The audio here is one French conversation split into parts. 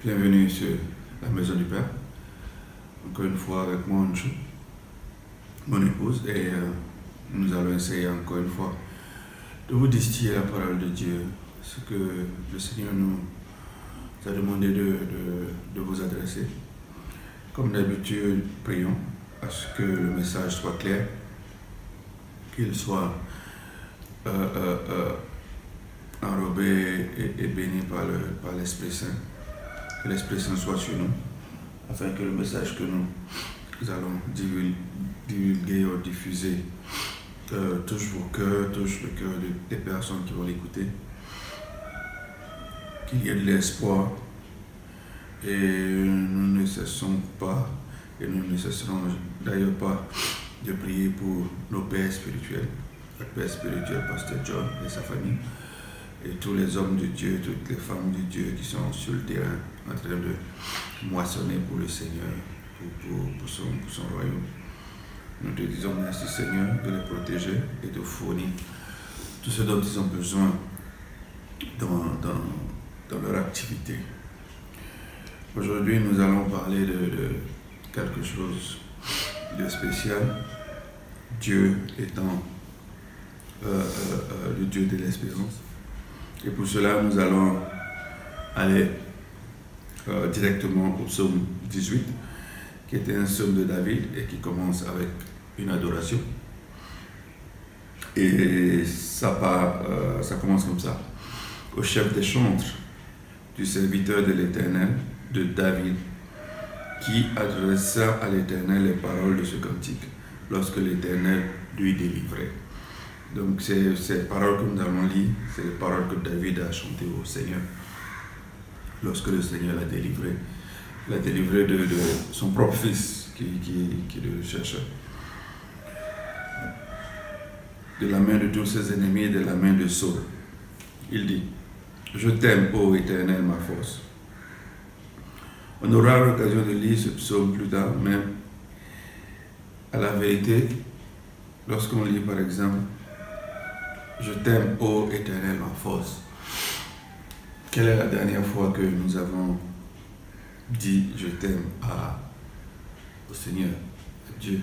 Bienvenue sur la maison du Père. Encore une fois avec moi, mon épouse, et nous allons essayer encore une fois de vous distiller la parole de Dieu, ce que le Seigneur nous a demandé de vous adresser. Comme d'habitude, prions à ce que le message soit clair, qu'il soit enrobé et béni par l'Esprit Saint. Que l'Esprit Saint soit sur nous, afin que le message que nous allons divulguer ou diffuser touche vos cœurs, touche le cœur des personnes qui vont l'écouter. Qu'il y ait de l'espoir, et nous ne cessons pas, et nous ne cesserons d'ailleurs pas de prier pour nos pères spirituels, le père spirituel, Pasteur John et sa famille, et tous les hommes de Dieu, toutes les femmes de Dieu qui sont sur le terrain en train de moissonner pour le Seigneur, pour son royaume. Nous te disons merci Seigneur de les protéger et de fournir tout ce dont ils ont besoin dans leur activité. Aujourd'hui, nous allons parler de quelque chose de spécial, Dieu étant le Dieu de l'espérance. Et pour cela, nous allons aller directement au psaume 18, qui était un psaume de David et qui commence avec une adoration. Et ça commence comme ça. Au chef des chantres du serviteur de l'Éternel, de David, qui adressa à l'Éternel les paroles de ce cantique, lorsque l'Éternel lui délivrait. Donc ces paroles que nous allons lire, c'est les paroles que David a chantées au Seigneur lorsque le Seigneur l'a délivré. Il l'a délivré de son propre fils qui le cherchait, de la main de tous ses ennemis et de la main de Saul. Il dit: je t'aime, ô Éternel, ma force. On aura l'occasion de lire ce psaume plus tard, mais à la vérité, lorsqu'on lit par exemple je t'aime, ô Éternel, ma force. Quelle est la dernière fois que nous avons dit je t'aime au Seigneur, à Dieu?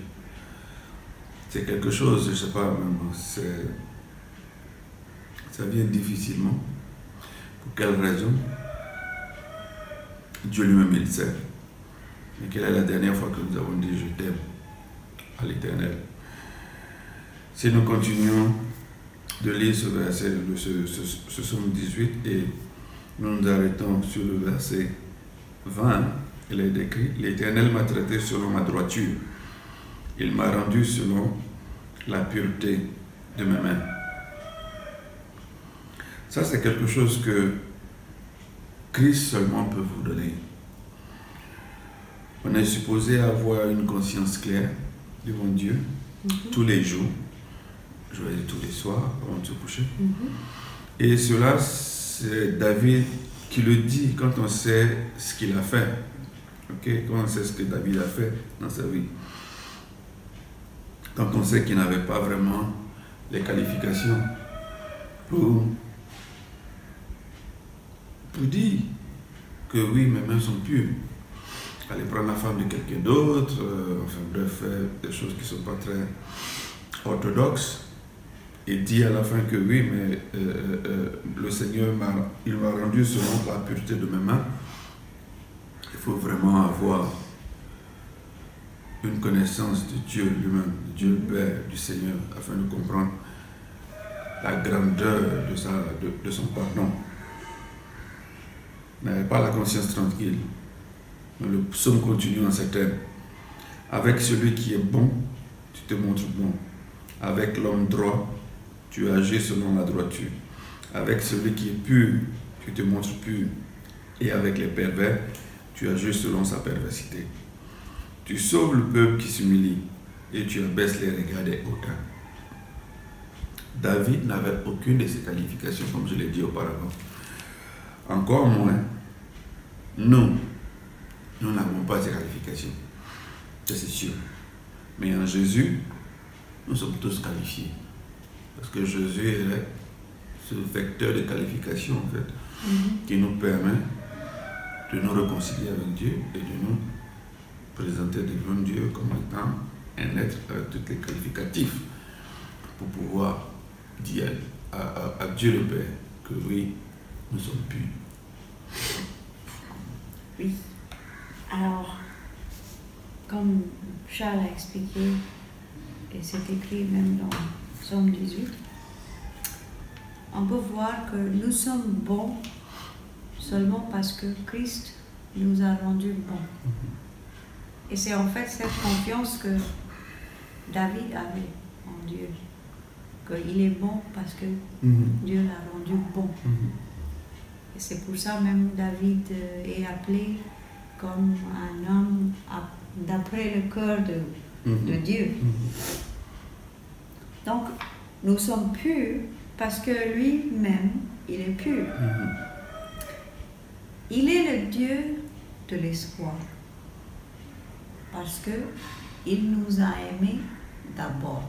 C'est quelque chose, je ne sais pas, ça vient difficilement. Pour quelle raison? Dieu lui-même il sait. Mais quelle est la dernière fois que nous avons dit je t'aime à l'Éternel? Si nous continuons de lire ce verset, ce psaume 18, et nous nous arrêtons sur le verset 20, il est écrit: l'Éternel m'a traité selon ma droiture, il m'a rendu selon la pureté de mes mains. Ça, c'est quelque chose que Christ seulement peut vous donner. On est supposé avoir une conscience claire devant Dieu tous les jours, je vais dire tous les soirs avant de se coucher. Et cela, c'est David qui le dit quand on sait ce qu'il a fait. Okay? Quand on sait ce que David a fait dans sa vie. Quand on sait qu'il n'avait pas vraiment les qualifications pour dire que oui, mes mains sont pures. Aller prendre la femme de quelqu'un d'autre, enfin bref, faire des choses qui ne sont pas très orthodoxes, et dit à la fin que oui, mais le Seigneur m'a rendu selon la pureté de mes mains. Il faut vraiment avoir une connaissance de Dieu lui-même, de Dieu le Père, du Seigneur, afin de comprendre la grandeur de son pardon. N'avez pas la conscience tranquille. Mais le psaume continue en ces termes. Avec celui qui est bon, tu te montres bon. Avec l'homme droit, tu agis selon la droiture. Avec celui qui est pur, tu te montres pur. Et avec les pervers, tu agisses selon sa perversité. Tu sauves le peuple qui s'humilie et tu abaisses les regards des hautains. David n'avait aucune de ces qualifications, comme je l'ai dit auparavant. Encore moins, nous n'avons pas ces qualifications. Ça, c'est sûr. Mais en Jésus, nous sommes tous qualifiés. Parce que Jésus est ce vecteur de qualification, en fait, qui nous permet de nous réconcilier avec Dieu et de nous présenter devant Dieu comme étant un être avec tous les qualificatifs pour pouvoir dire à Dieu le Père que oui, nous sommes purs. Oui. Alors, comme Charles a expliqué, et c'est écrit même dans Psaume 18, on peut voir que nous sommes bons seulement parce que Christ nous a rendus bons. Et c'est en fait cette confiance que David avait en Dieu, qu'il est bon parce que Dieu l'a rendu bon. Et c'est pour ça même David est appelé comme un homme d'après le cœur de Dieu. Donc, nous sommes purs parce que lui-même, il est pur. Il est le Dieu de l'espoir parce que il nous a aimés d'abord.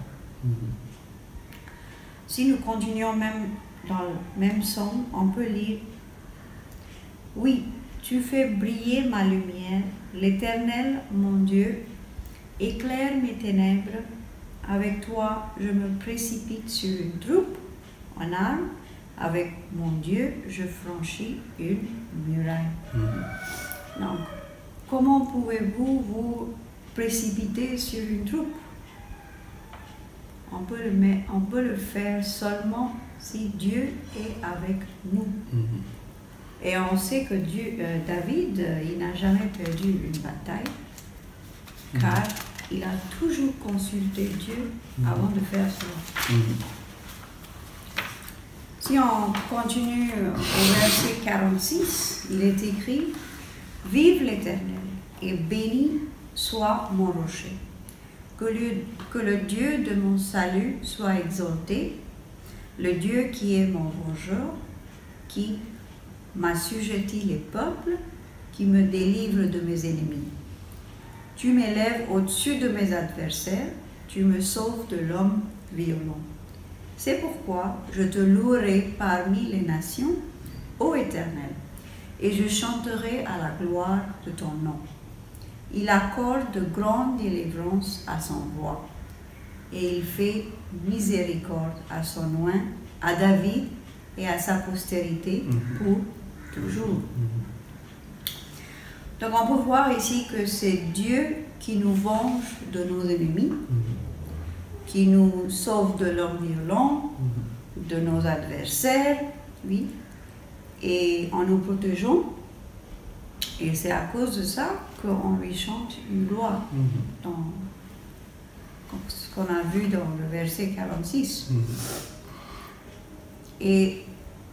Si nous continuons même dans le même psaume, on peut lire: oui, tu fais briller ma lumière, l'Éternel, mon Dieu, éclaire mes ténèbres. Avec toi, je me précipite sur une troupe en armes. Avec mon Dieu, je franchis une muraille. Donc, comment pouvez-vous vous précipiter sur une troupe? On peut le faire seulement si Dieu est avec nous. Et on sait que David, il n'a jamais perdu une bataille, car il a toujours consulté Dieu avant de faire cela. Si on continue au verset 46, il est écrit: vive l'Éternel et béni soit mon rocher. Que le Dieu de mon salut soit exalté, le Dieu qui est mon vengeur, qui m'assujettit les peuples, qui me délivre de mes ennemis. Tu m'élèves au-dessus de mes adversaires, tu me sauves de l'homme violent. C'est pourquoi je te louerai parmi les nations, ô Éternel, et je chanterai à la gloire de ton nom. Il accorde de grandes délivrances à son roi, et il fait miséricorde à son oint, à David et à sa postérité pour toujours. Donc on peut voir ici que c'est Dieu qui nous venge de nos ennemis, qui nous sauve de l'homme violent, de nos adversaires, oui, et en nous protégeant. Et c'est à cause de ça qu'on lui chante une gloire, dans ce qu'on a vu dans le verset 46. Et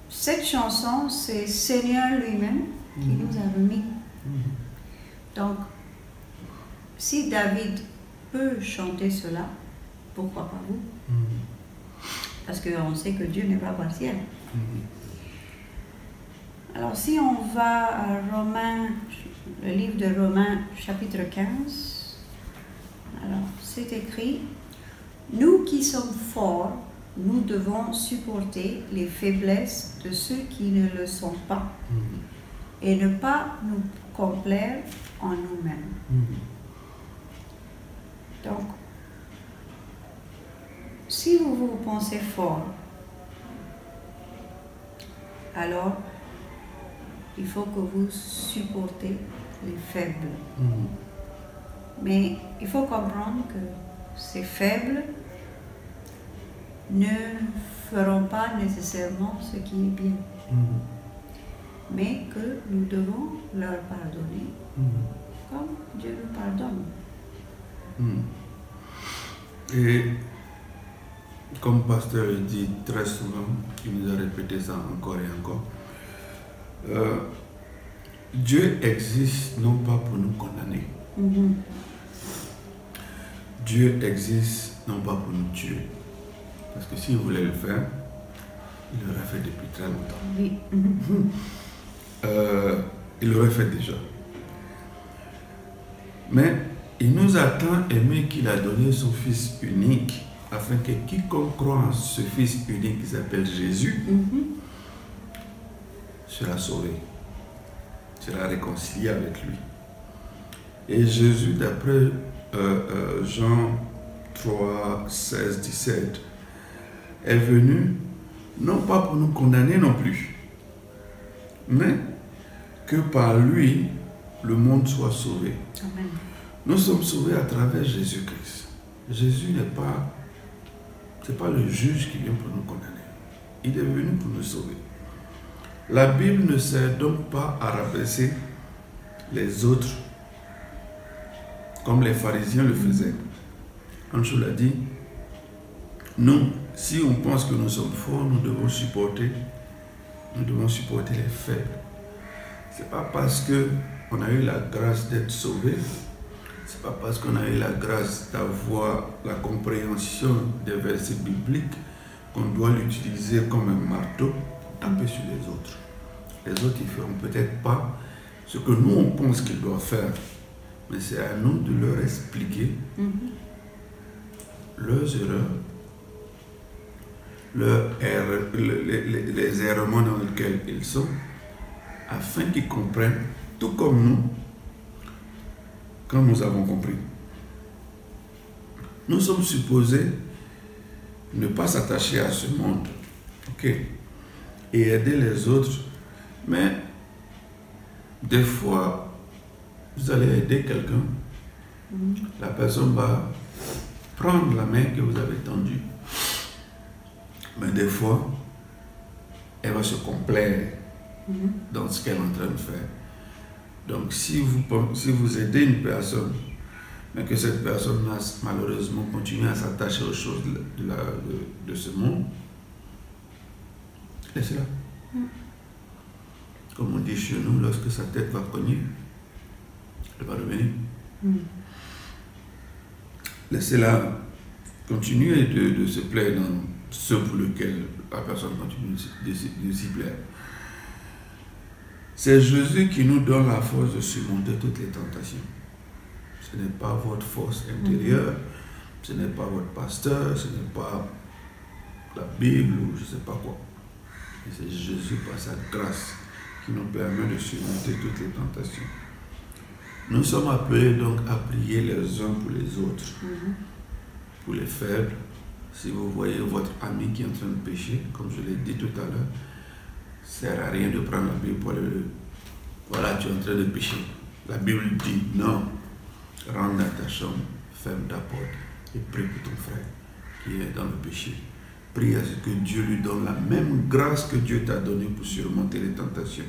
cette chanson, c'est Seigneur lui-même qui nous a remis. Donc, si David peut chanter cela, pourquoi pas vous? Parce qu'on sait que Dieu n'est pas partiel. Alors, si on va à Romains, le livre de Romains, chapitre 15, alors c'est écrit: nous qui sommes forts, nous devons supporter les faiblesses de ceux qui ne le sont pas et ne pas nous complaire en nous-mêmes. Donc, si vous vous pensez fort, alors il faut que vous supportez les faibles. Mais il faut comprendre que ces faibles ne feront pas nécessairement ce qui est bien, mais que nous devons leur pardonner comme Dieu nous pardonne. Et comme pasteur dit très souvent, il nous a répété ça encore et encore, Dieu existe non pas pour nous condamner. Dieu existe non pas pour nous tuer. Parce que s'il voulait le faire, il l'aurait fait depuis très longtemps. Oui. Il l'aurait fait déjà. Mais il nous a tant aimé qu'il a donné son Fils unique, afin que quiconque croit en ce Fils unique qui s'appelle Jésus sera sauvé, sera réconcilié avec lui. Et Jésus, d'après Jean 3, 16, 17, est venu non pas pour nous condamner non plus, mais que par lui, le monde soit sauvé. Amen. Nous sommes sauvés à travers Jésus-Christ. Jésus c'est pas le juge qui vient pour nous condamner. Il est venu pour nous sauver. La Bible ne sert donc pas à rabaisser les autres comme les pharisiens le faisaient. Ancho l'a dit, nous, si on pense que nous sommes forts, nous devons supporter les faibles. C'est pas parce qu'on a eu la grâce d'être sauvé, c'est pas parce qu'on a eu la grâce d'avoir la compréhension des versets bibliques qu'on doit l'utiliser comme un marteau pour taper sur les autres. Les autres, ils ne feront peut-être pas ce que nous, on pense qu'ils doivent faire, mais c'est à nous de leur expliquer leurs erreurs, les errements dans lesquels ils sont, afin qu'ils comprennent, tout comme nous, quand nous avons compris. Nous sommes supposés ne pas s'attacher à ce monde, ok, et aider les autres, mais des fois, vous allez aider quelqu'un, la personne va prendre la main que vous avez tendue, mais des fois, elle va se complaire dans ce qu'elle est en train de faire. Donc, si vous aidez une personne, mais que cette personne a malheureusement continué à s'attacher aux choses de ce monde, laissez-la. Comme on dit chez nous, lorsque sa tête va cogner, elle va revenir. Laissez-la continuer de se plaire dans ce pour lequel la personne continue de s'y plaire. C'est Jésus qui nous donne la force de surmonter toutes les tentations. Ce n'est pas votre force intérieure, ce n'est pas votre pasteur, ce n'est pas la Bible ou je ne sais pas quoi. C'est Jésus par sa grâce qui nous permet de surmonter toutes les tentations. Nous sommes appelés donc à prier les uns pour les autres, pour les faibles. Si vous voyez votre ami qui est en train de pécher, comme je l'ai dit tout à l'heure, ça ne sert à rien de prendre la Bible pour le... Voilà, tu es en train de pécher. La Bible dit non. Rentre dans ta chambre, ferme ta porte et prie pour ton frère qui est dans le péché. Prie à ce que Dieu lui donne la même grâce que Dieu t'a donnée pour surmonter les tentations.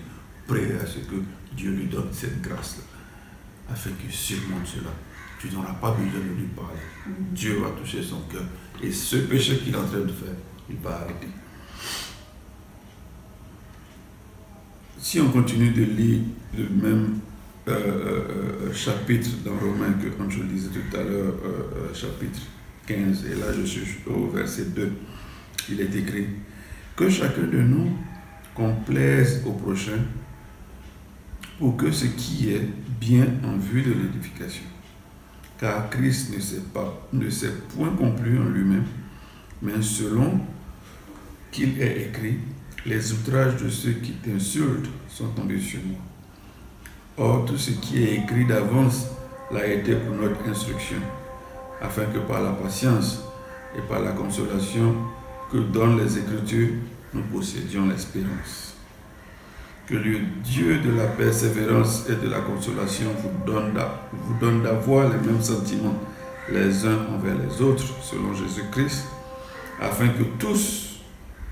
Prie à ce que Dieu lui donne cette grâce-là, afin qu'il surmonte cela. Tu n'auras pas besoin de lui parler. Dieu va toucher son cœur. Et ce péché qu'il est en train de faire, il va arrêter. Si on continue de lire le même chapitre dans Romains que je lisais tout à l'heure, chapitre 15, et là je suis au verset 2, il est écrit que chacun de nous complaise au prochain pour que ce qui est bien en vue de l'édification. Car Christ ne s'est point complu en lui-même, mais selon qu'il est écrit, les outrages de ceux qui t'insultent sont tombés sur moi. Or, tout ce qui est écrit d'avance l'a été pour notre instruction, afin que par la patience et par la consolation que donnent les Écritures, nous possédions l'espérance. Que le Dieu de la persévérance et de la consolation vous donne d'avoir les mêmes sentiments les uns envers les autres, selon Jésus-Christ, afin que tous,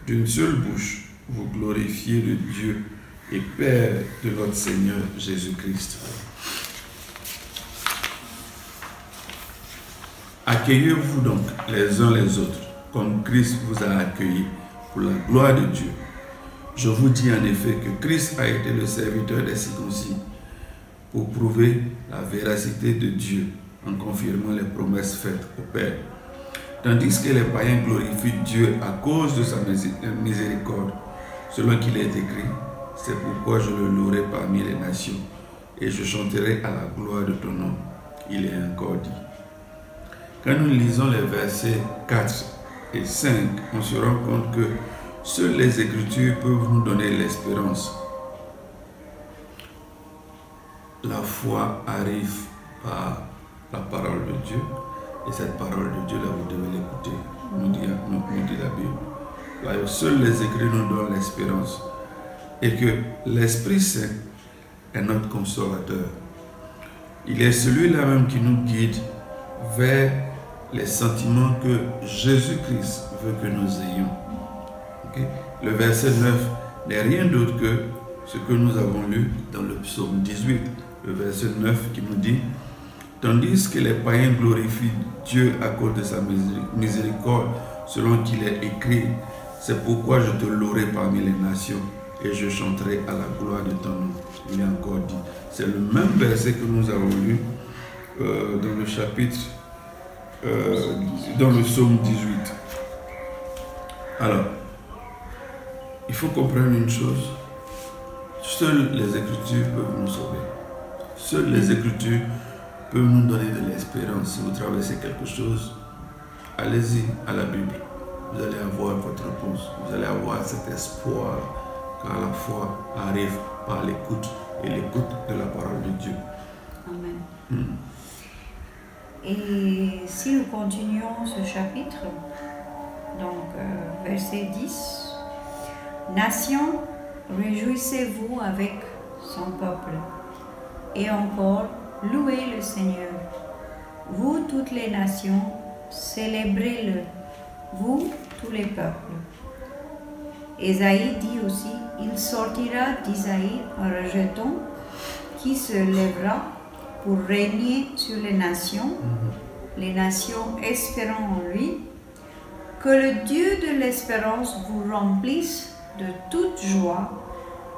d'une seule bouche, vous glorifiez le Dieu et Père de notre Seigneur Jésus-Christ. Accueillez-vous donc les uns les autres, comme Christ vous a accueillis pour la gloire de Dieu. Je vous dis en effet que Christ a été le serviteur des circoncis pour prouver la véracité de Dieu en confirmant les promesses faites au Père. Tandis que les païens glorifient Dieu à cause de sa miséricorde, selon qu'il est écrit, c'est pourquoi je le louerai parmi les nations et je chanterai à la gloire de ton nom. Il est encore dit. Quand nous lisons les versets 4 et 5, on se rend compte que seules les Écritures peuvent nous donner l'espérance. La foi arrive par la parole de Dieu, et cette parole de Dieu, là, vous devez l'écouter, nous dit la Bible. Là, seuls les Écritures nous donnent l'espérance, et que l'Esprit Saint est notre consolateur. Il est celui-là même qui nous guide vers les sentiments que Jésus-Christ veut que nous ayons. Okay? Le verset 9 n'est rien d'autre que ce que nous avons lu dans le psaume 18, le verset 9 qui nous dit « Tandis que les païens glorifient Dieu à cause de sa miséricorde, selon qu'il est écrit, c'est pourquoi je te louerai parmi les nations et je chanterai à la gloire de ton nom. » Il est encore dit. C'est le même verset que nous avons lu dans le chapitre, dans le psaume 18. Alors, il faut comprendre une chose. Seules les Écritures peuvent nous sauver. Seules les Écritures peuvent nous donner de l'espérance. Si vous traversez quelque chose, allez-y à la Bible. Vous allez avoir votre réponse. Vous allez avoir cet espoir car la foi arrive par l'écoute et l'écoute de la parole de Dieu. Amen. Et si nous continuons ce chapitre, donc verset 10, « Nations, réjouissez-vous avec son peuple, et encore, louez le Seigneur. Vous, toutes les nations, célébrez-le, vous, tous les peuples. » Ésaïe dit aussi, « Il sortira d'Isaïe un rejeton qui se lèvera pour régner sur les nations espérant en lui. Que le Dieu de l'espérance vous remplisse de toute joie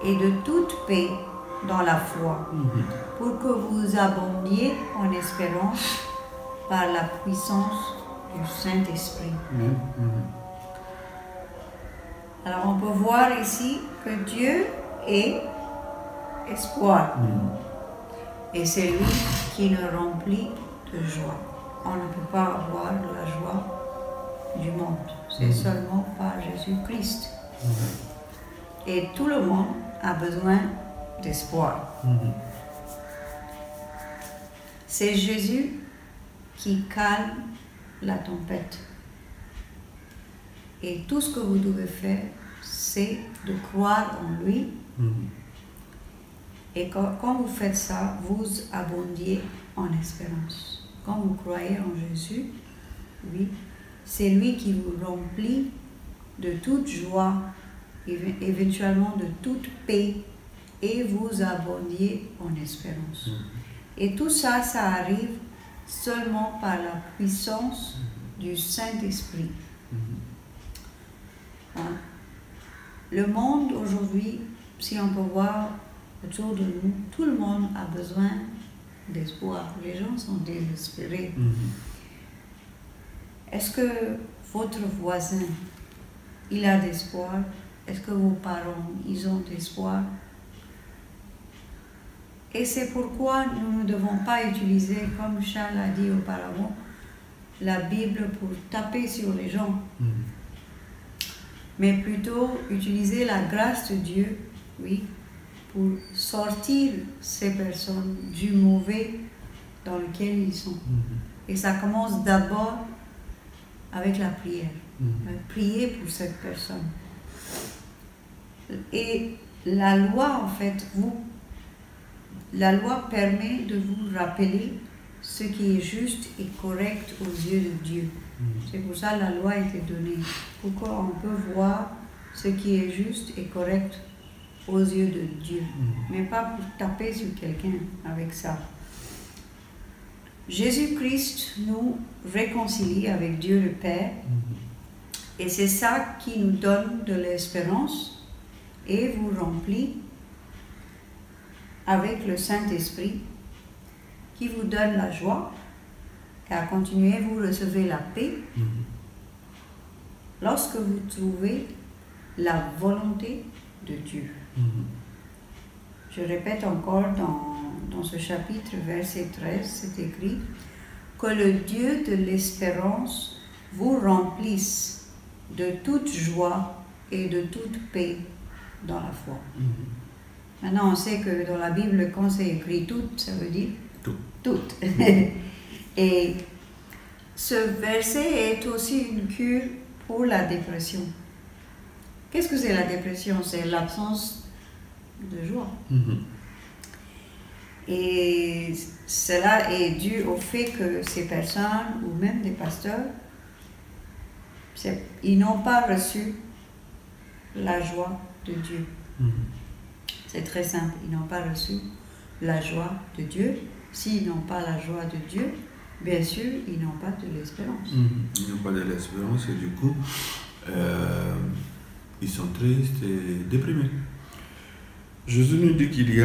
et de toute paix dans la foi, pour que vous abondiez en espérance par la puissance du Saint-Esprit. » Alors on peut voir ici que Dieu est espoir. Et c'est lui qui nous remplit de joie. On ne peut pas avoir la joie du monde. C'est seulement par Jésus-Christ. Et tout le monde a besoin d'espoir. C'est Jésus qui calme la tempête. Et tout ce que vous devez faire, c'est de croire en lui. Et quand vous faites ça, vous abondiez en espérance. Quand vous croyez en Jésus, oui, c'est lui qui vous remplit de toute joie, éventuellement de toute paix, et vous abondiez en espérance. Et tout ça, ça arrive seulement par la puissance du Saint-Esprit. Le monde aujourd'hui, si on peut voir autour de nous, tout le monde a besoin d'espoir. Les gens sont désespérés. Est-ce que votre voisin, il a d'espoir? Est-ce que vos parents, ils ont d'espoir? Et c'est pourquoi nous ne devons pas utiliser, comme Charles a dit auparavant, la Bible pour taper sur les gens. Mais plutôt utiliser la grâce de Dieu, oui, pour sortir ces personnes du mauvais dans lequel ils sont. Et ça commence d'abord avec la prière. Prier pour cette personne. Et la loi, en fait, la loi permet de vous rappeler ce qui est juste et correct aux yeux de Dieu. C'est pour ça que la loi a été donnée. Pourquoi on peut voir ce qui est juste et correct aux yeux de Dieu. Mais pas pour taper sur quelqu'un avec ça. Jésus-Christ nous réconcilie avec Dieu le Père. Et c'est ça qui nous donne de l'espérance et vous remplit avec le Saint-Esprit qui vous donne la joie, car continuez, vous recevez la paix lorsque vous trouvez la volonté de Dieu. Je répète encore dans ce chapitre, verset 13, c'est écrit « Que le Dieu de l'espérance vous remplisse de toute joie et de toute paix dans la foi. » Maintenant, on sait que dans la Bible, quand c'est écrit « tout », ça veut dire « tout ». Et ce verset est aussi une cure pour la dépression. Qu'est-ce que c'est la dépression? C'est l'absence de joie. Et cela est dû au fait que ces personnes, ou même des pasteurs, ils n'ont pas reçu la joie de Dieu. C'est très simple, ils n'ont pas reçu la joie de Dieu. S'ils n'ont pas la joie de Dieu, bien sûr, ils n'ont pas de l'espérance. Ils n'ont pas de l'espérance et du coup, ils sont tristes et déprimés. Jésus nous dit qu'il y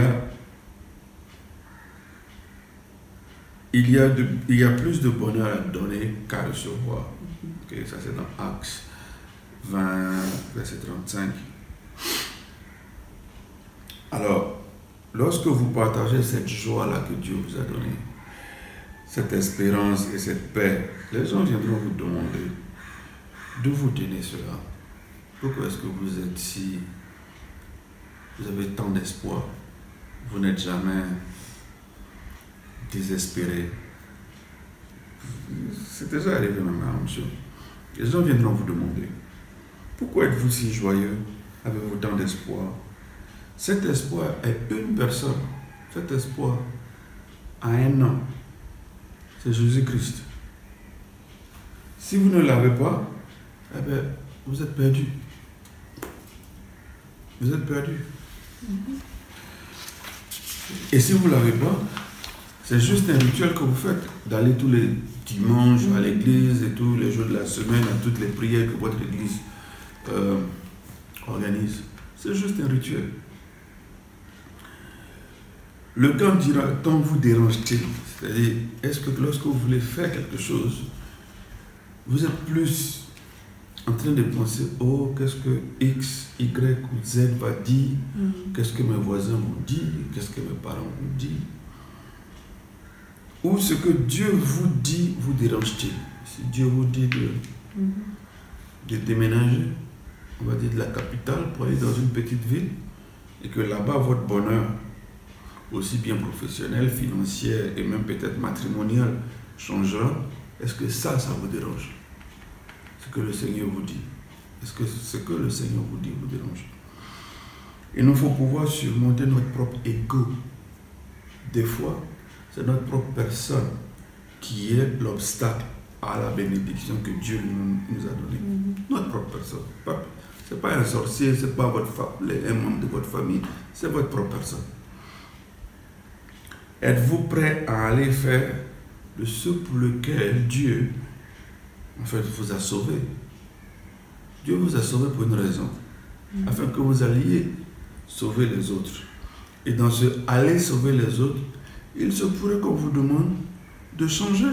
a plus de bonheur à donner qu'à recevoir. Okay, ça c'est dans Actes 20, verset 35. Alors, lorsque vous partagez cette joie-là que Dieu vous a donnée, cette espérance et cette paix, les gens viendront vous demander d'où vous tenez cela. Pourquoi est-ce que vous êtes si... Vous avez tant d'espoir. Vous n'êtes jamais désespéré. C'est déjà arrivé même à monsieur. Les gens viendront vous demander pourquoi êtes-vous si joyeux? Avez-vous tant d'espoir? Cet espoir est une personne. Cet espoir a un nom. C'est Jésus-Christ. Si vous ne l'avez pas, eh bien, vous êtes perdu. Vous êtes perdu. Et si vous ne l'avez pas, c'est juste un rituel que vous faites, d'aller tous les dimanches à l'église et tous les jours de la semaine à toutes les prières que votre église organise. C'est juste un rituel. Le quand vous dérange-t-il? C'est-à-dire, est-ce que lorsque vous voulez faire quelque chose, vous êtes plus en train de penser, oh, qu'est-ce que X, Y ou Z va dire, qu'est-ce que mes voisins vont dire, qu'est-ce que mes parents vont dire, ou ce que Dieu vous dit vous dérange-t-il? Si Dieu vous dit de déménager, on va dire de la capitale pour aller dans une petite ville, et que là-bas votre bonheur, aussi bien professionnel, financier et même peut-être matrimonial, changera, est-ce que ça vous dérange? Ce que le Seigneur vous dit. Est-ce que ce que le Seigneur vous dit vous dérange? Il nous faut pouvoir surmonter notre propre ego. Des fois, c'est notre propre personne qui est l'obstacle à la bénédiction que Dieu nous a donnée. Notre propre personne. Ce n'est pas un sorcier, ce n'est pas un membre de votre famille, c'est votre propre personne. Êtes-vous prêt à aller faire de ce pour lequel Dieu, en fait, vous a sauvé? Dieu vous a sauvé pour une raison, afin que vous alliez sauver les autres. Et dans ce aller sauver les autres, il se pourrait qu'on vous demande de changer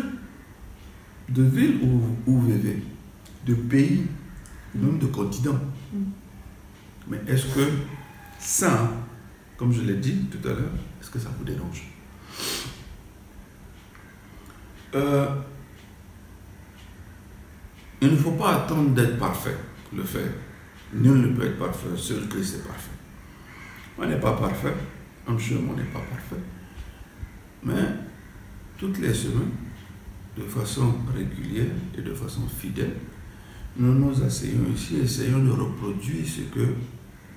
de ville où vous vivez, de pays, même de continent. Mais est-ce que ça, comme je l'ai dit tout à l'heure, est-ce que ça vous dérange? Il ne faut pas attendre d'être parfait pour le faire. Nul ne peut être parfait, seul Christ est parfait. On n'est pas parfait, I'm sure on n'est pas parfait. Mais toutes les semaines, de façon régulière et de façon fidèle, nous nous asseyons ici, essayons de reproduire ce que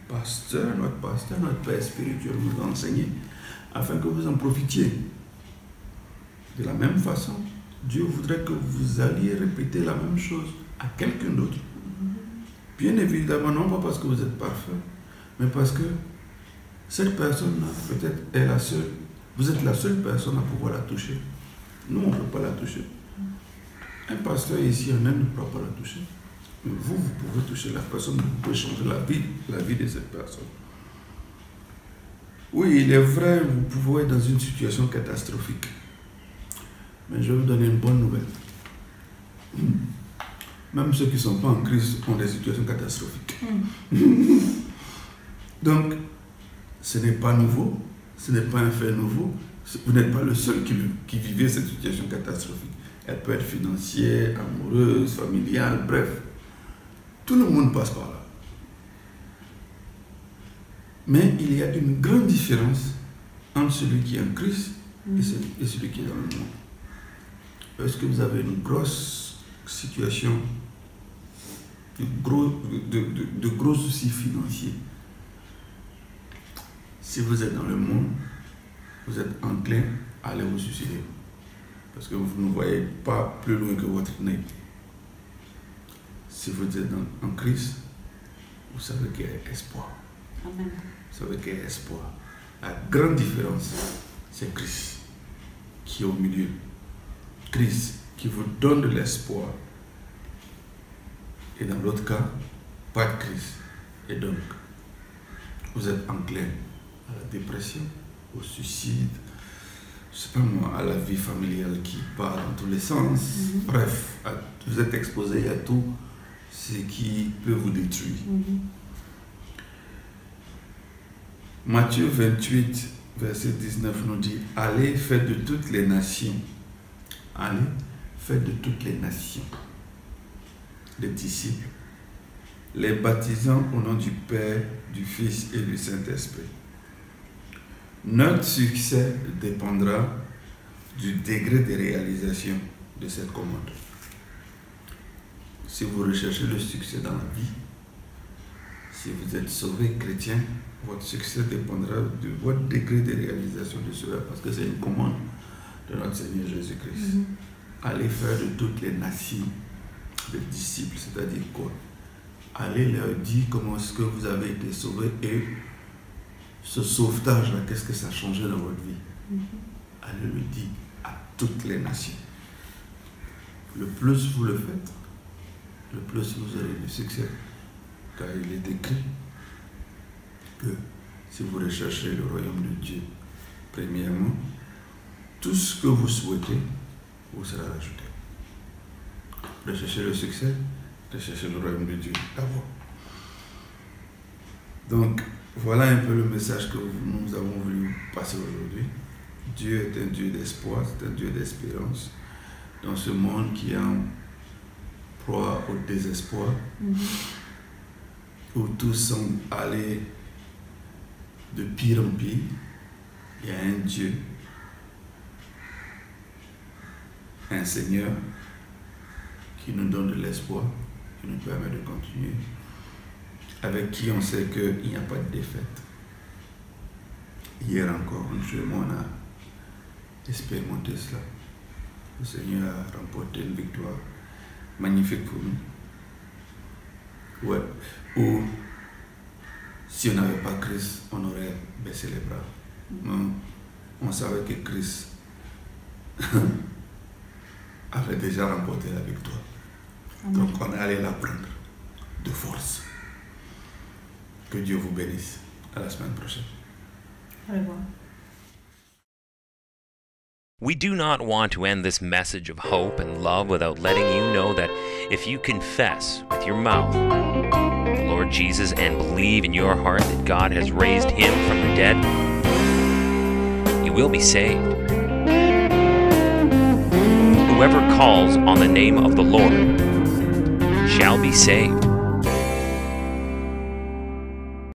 notre Père spirituel nous a enseigné, afin que vous en profitiez. De la même façon, Dieu voudrait que vous alliez répéter la même chose à quelqu'un d'autre. Bien évidemment, non pas parce que vous êtes parfait, mais parce que cette personne-là, peut-être, est la seule. Vous êtes la seule personne à pouvoir la toucher. Nous, on ne peut pas la toucher. Un pasteur ici en Inde ne pourra pas la toucher. Mais vous pouvez toucher la personne, vous pouvez changer la vie de cette personne. Oui, il est vrai, vous pouvez être dans une situation catastrophique. Mais je vais vous donner une bonne nouvelle. Même ceux qui ne sont pas en crise ont des situations catastrophiques. Donc, ce n'est pas nouveau, ce n'est pas un fait nouveau. Vous n'êtes pas le seul qui vivait cette situation catastrophique. Elle peut être financière, amoureuse, familiale, bref. Tout le monde passe par là. Mais il y a une grande différence entre celui qui est en Christ et celui qui est dans le monde. Est-ce que vous avez une grosse situation, de gros soucis financiers? Si vous êtes dans le monde, vous êtes enclin à aller vous suicider. Parce que vous ne voyez pas plus loin que votre nez. Si vous êtes en Christ, vous savez qu'il y a espoir. Amen. Vous savez qu'il y a espoir. La grande différence, c'est Christ qui est au milieu. Christ qui vous donne de l'espoir. Et dans l'autre cas, pas de Christ. Et donc, vous êtes enclin à la dépression, au suicide, je ne sais pas moi, à la vie familiale qui part dans tous les sens. Bref, vous êtes exposé à tout ce qui peut vous détruire. Matthieu 28, verset 19 nous dit: allez, faites de toutes les nations. Allez, faites de toutes les nations des disciples, les baptisant au nom du Père, du Fils et du Saint-Esprit. Notre succès dépendra du degré de réalisation de cette commande. Si vous recherchez le succès dans la vie, si vous êtes sauvé chrétien, votre succès dépendra de votre degré de réalisation de cela, parce que c'est une commande de notre Seigneur Jésus-Christ. Allez faire de toutes les nations des disciples, c'est-à-dire quoi? Allez leur dire comment est-ce que vous avez été sauvés et ce sauvetage-là, qu'est-ce que ça a changé dans votre vie? Allez le dire à toutes les nations. Le plus vous le faites, le plus vous aurez de succès. Car il est écrit que si vous recherchez le royaume de Dieu, premièrement, tout ce que vous souhaitez vous sera ajouté. Recherchez le succès, recherchez le royaume de Dieu d'abord. Donc, voilà un peu le message que nous avons voulu passer aujourd'hui. Dieu est un Dieu d'espoir, c'est un Dieu d'espérance. Dans ce monde qui est en proie au désespoir, où tout semble aller de pire en pire, il y a un Dieu, un Seigneur qui nous donne de l'espoir, qui nous permet de continuer, avec qui on sait qu'il n'y a pas de défaite. Hier encore, on a expérimenté cela. Le Seigneur a remporté une victoire magnifique pour nous. Ouais. Ou si on n'avait pas Christ, on aurait baissé les bras. Mais on savait que Christ avait déjà remporté la victoire. Donc on est allé la prendre de force. Que Dieu vous bénisse. À la semaine prochaine. Au revoir. We do not want to end this message of hope and love without letting you know that if you confess with your mouth the Lord Jesus and believe in your heart that God has raised him from the dead, you will be saved. Whoever calls on the name of the Lord shall be saved.